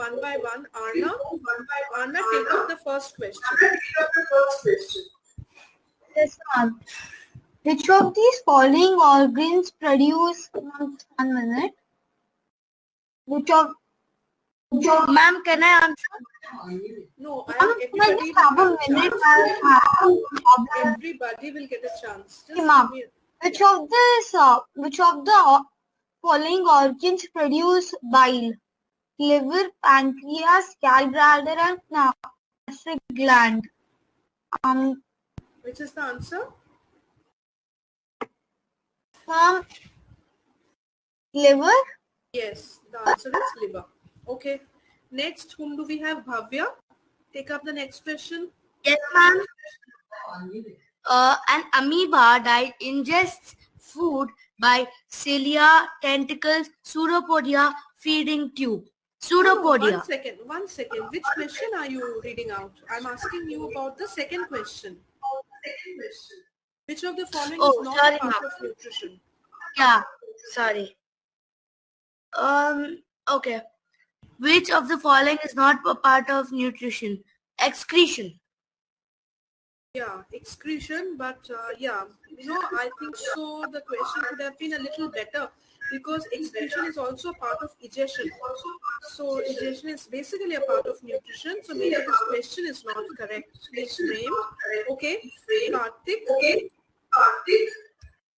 one by one. Arna, take up the first question. Yes, ma'am. Which of these following organs produce, 1 minute. Which of, ma'am, can I answer? No, Everybody everybody will get a chance. Just ma'am. give me Which of the following organs produce bile? Liver, pancreas, gallbladder, and gastric gland. Which is the answer? Liver? Yes, the answer is liver. Okay. Next, whom do we have? Bhavya. Take up the next question. Yes, ma'am. An amoeba digests food by cilia, tentacles, pseudopodia, feeding tube. Pseudopodia. One second. Which question are you reading out? I'm asking you about the second question. Which of the following is not a part of nutrition? Yeah, sorry. Okay. Which of the following is not a part of nutrition? Excretion. Yeah, excretion, but yeah, I think so. The question could have been a little better because excretion is also a part of digestion. So digestion is basically a part of nutrition. So maybe this question is not correct. It's framed. Okay. Karthik.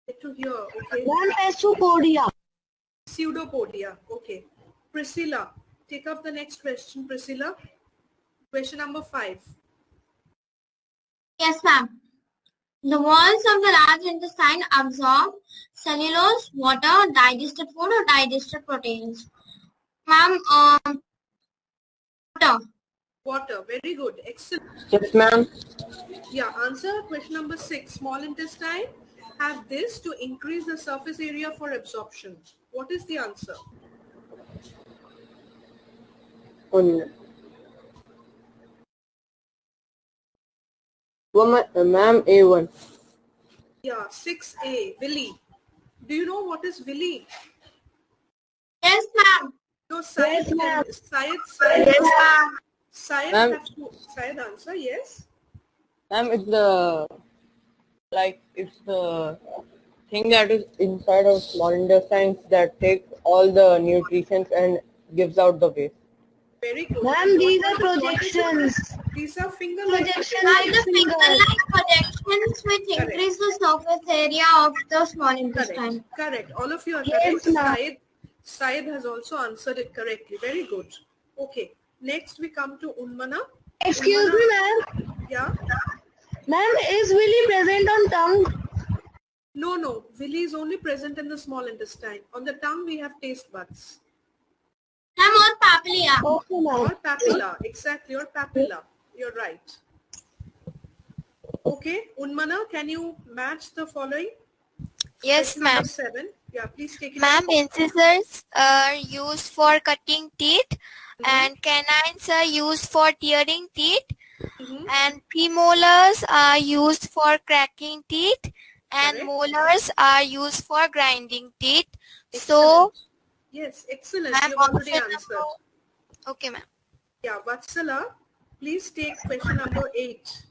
Get to hear. Okay. Pseudopodia. Okay. Priscilla. Take up the next question, Priscilla. Question number 5. Yes, ma'am. The walls of the large intestine absorb cellulose, water, digested food, or digested proteins. Ma'am, water. Water. Very good. Excellent. Yes, ma'am. Yeah. Answer question number 6. Small intestine have this to increase the surface area for absorption. What is the answer? 1 minute. Ma'am, A1. Yeah, 6A, villi. Do you know what is villi? Yes, ma'am. No, Syed. Yes, ma'am. Syed Ma'am. have to. Syed answer, yes. Ma'am, it's the thing that is inside of small intestines that takes all the nutrients and gives out the waste. Very good. Ma'am, these are projections. These are finger-like Projection Ma'am, like the fingers. finger-like projections which increase the surface area of the small intestine. Correct. All of you are Yes, correct. ma'am. Syed has also answered it correctly. Very good. Okay. Next we come to Unmana. Excuse me, ma'am. Yeah. Ma'am, is villi present on tongue? No. Villi is only present in the small intestine. On the tongue we have taste buds. Ma'am, or papilla. Okay, ma'am. Or papilla. Exactly. Or papilla. You're right. Okay. Unmana, can you match the following? Yes, Question ma'am. number 7. Yeah, please take it. Ma'am, incisors are used for cutting teeth and canines are used for tearing teeth and premolars are used for cracking teeth and Correct. molars are used for grinding teeth. Excellent. Yes, excellent. Ma'am, You've already option answered. Okay, ma'am. Yeah, Vatsala, please take question number 8.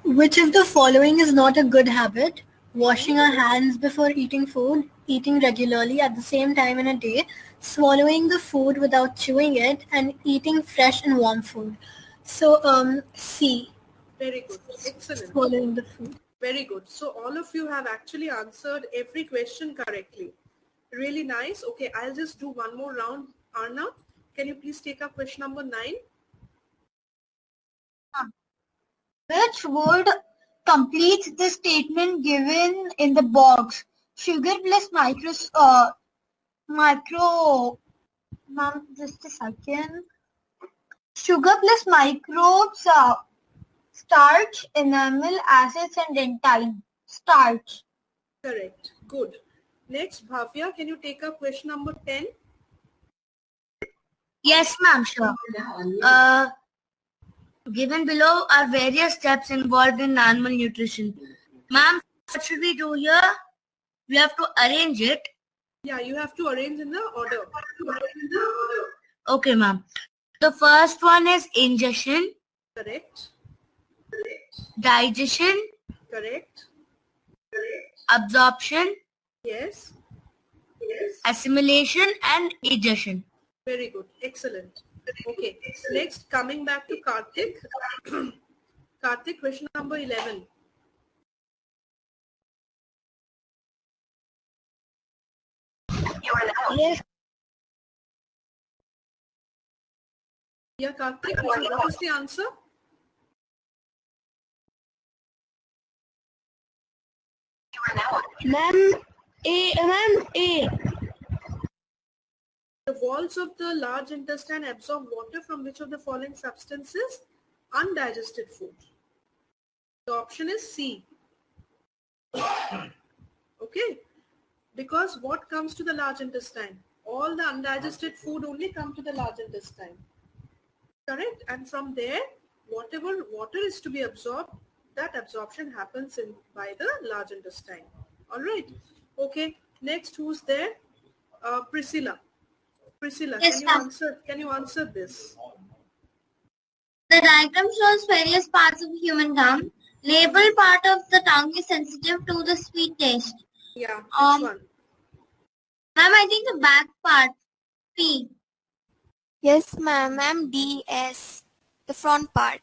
Which of the following is not a good habit? Washing our hands before eating food, eating regularly at the same time in a day, swallowing the food without chewing it, and eating fresh and warm food. So, C. Very good. Excellent. Swallowing the food. Very good. So all of you have actually answered every question correctly. Really nice. Okay, I'll just do one more round. Arna, can you please take up question number 9? Which would complete the statement given in the box? Sugar plus ma'am, just a second. Sugar plus microbes, starch, enamel, acids, and dentine. Starch. Correct. Good. Next, Bhavya, can you take up question number 10? Yes, ma'am, sure. Given below are various steps involved in animal nutrition. Ma'am, what should we do here? We have to arrange it. Yeah, you have to arrange in the order. Okay, ma'am. The first one is ingestion, Correct. digestion, Correct. absorption, Yes. assimilation, and egestion. Very good. Excellent. Okay. Next, coming back to Karthik. Karthik, question number 11. Yes. Yeah, Karthik, what is the answer? Ma'am, A. The walls of the large intestine absorb water from which of the following substances? Undigested food. The option is C. Okay. Because what comes to the large intestine? All the undigested food only come to the large intestine. Correct? And from there, whatever water is to be absorbed, that absorption happens by the large intestine. All right. Okay. Next, who's there? Priscilla. Priscilla, Yes, ma'am. can you answer this? The diagram shows various parts of human tongue. Label part of the tongue is sensitive to the sweet taste. Yeah, which one? Ma'am, I think the back part, P. Yes, ma'am. DS. The front part.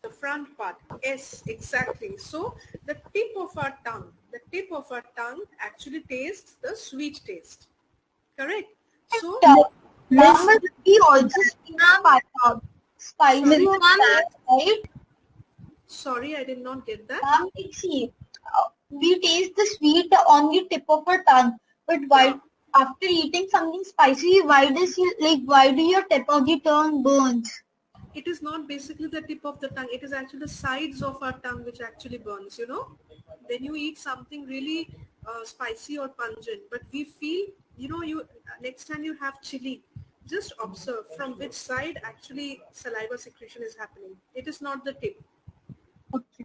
The front part. Yes, exactly. So the tip of our tongue actually tastes the sweet taste. Correct? So Ma'am, we also speak about spicy, right? sorry, I did not get that. Ma'am, see, we taste the sweet on the tip of our tongue, but why after eating something spicy, why do your tip of the tongue burns? It is not basically the tip of the tongue. It is actually the sides of our tongue which actually burns, you know. When you eat something really spicy or pungent, but we feel, you know, next time you have chili, just observe from which side actually saliva secretion is happening. It is not the tip. Okay.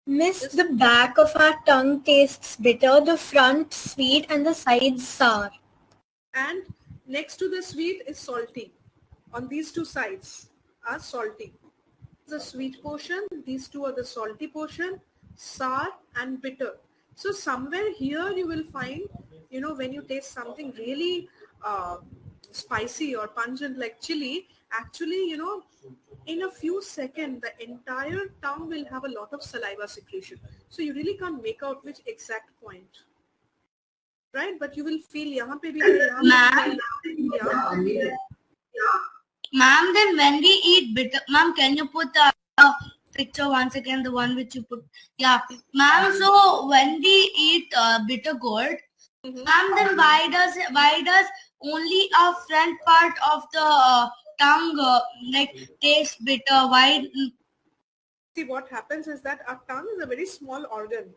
Miss, the back of our tongue tastes bitter, the front sweet, and the sides sour. And next to the sweet is salty. On these two sides are salty. The sweet portion, these two are the salty portion, sour and bitter. So somewhere here you will find, you know, when you taste something really spicy or pungent like chili, actually, you know, in a few seconds, the entire tongue will have a lot of saliva secretion. So you really can't make out which exact point. Right? But you will feel yahan pe bhi hai, yahan pe bhi hai. Yeah. Ma'am, then when we eat bitter, ma'am, can you put the picture once again, the one which you put? Yeah, ma'am. So when we eat bitter gourd, ma'am, then why does only a front part of the tongue taste bitter? Why? See, what happens is that our tongue is a very small organ.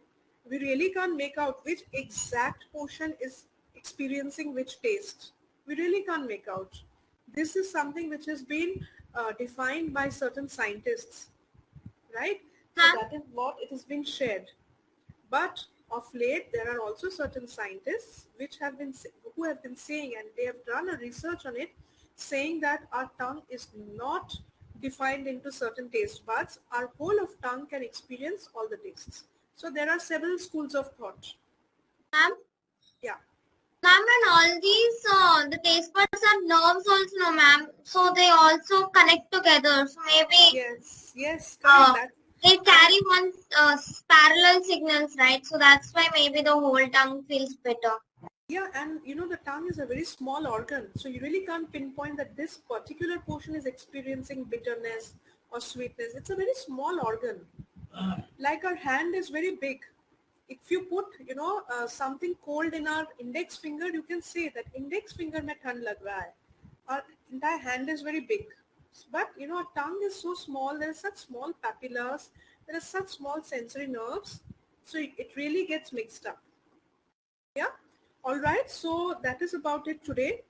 We really can't make out which exact portion is experiencing which taste. We really can't make out. This is something which has been defined by certain scientists, right? So that is what it has been shared. But of late, there are also certain scientists who have been saying, and they have done a research on it, saying that our tongue is not defined into certain taste buds. Our whole of tongue can experience all the tastes. So there are several schools of thought. Ma'am? Yeah. Ma'am, and all these, the taste buds are nerves also, no, ma'am. So they also connect together. So maybe Yes, correct. they carry one parallel signals, right? So that's why maybe the whole tongue feels bitter. Yeah, and you know, the tongue is a very small organ. So you really can't pinpoint that this particular portion is experiencing bitterness or sweetness. It's a very small organ. Like our hand is very big. If you put, you know, something cold in our index finger, you can say that index finger mein thand lag raha hai. Our entire hand is very big. But, you know, our tongue is so small. There are such small papillas. There are such small sensory nerves. So it really gets mixed up. Yeah. All right. So that is about it today.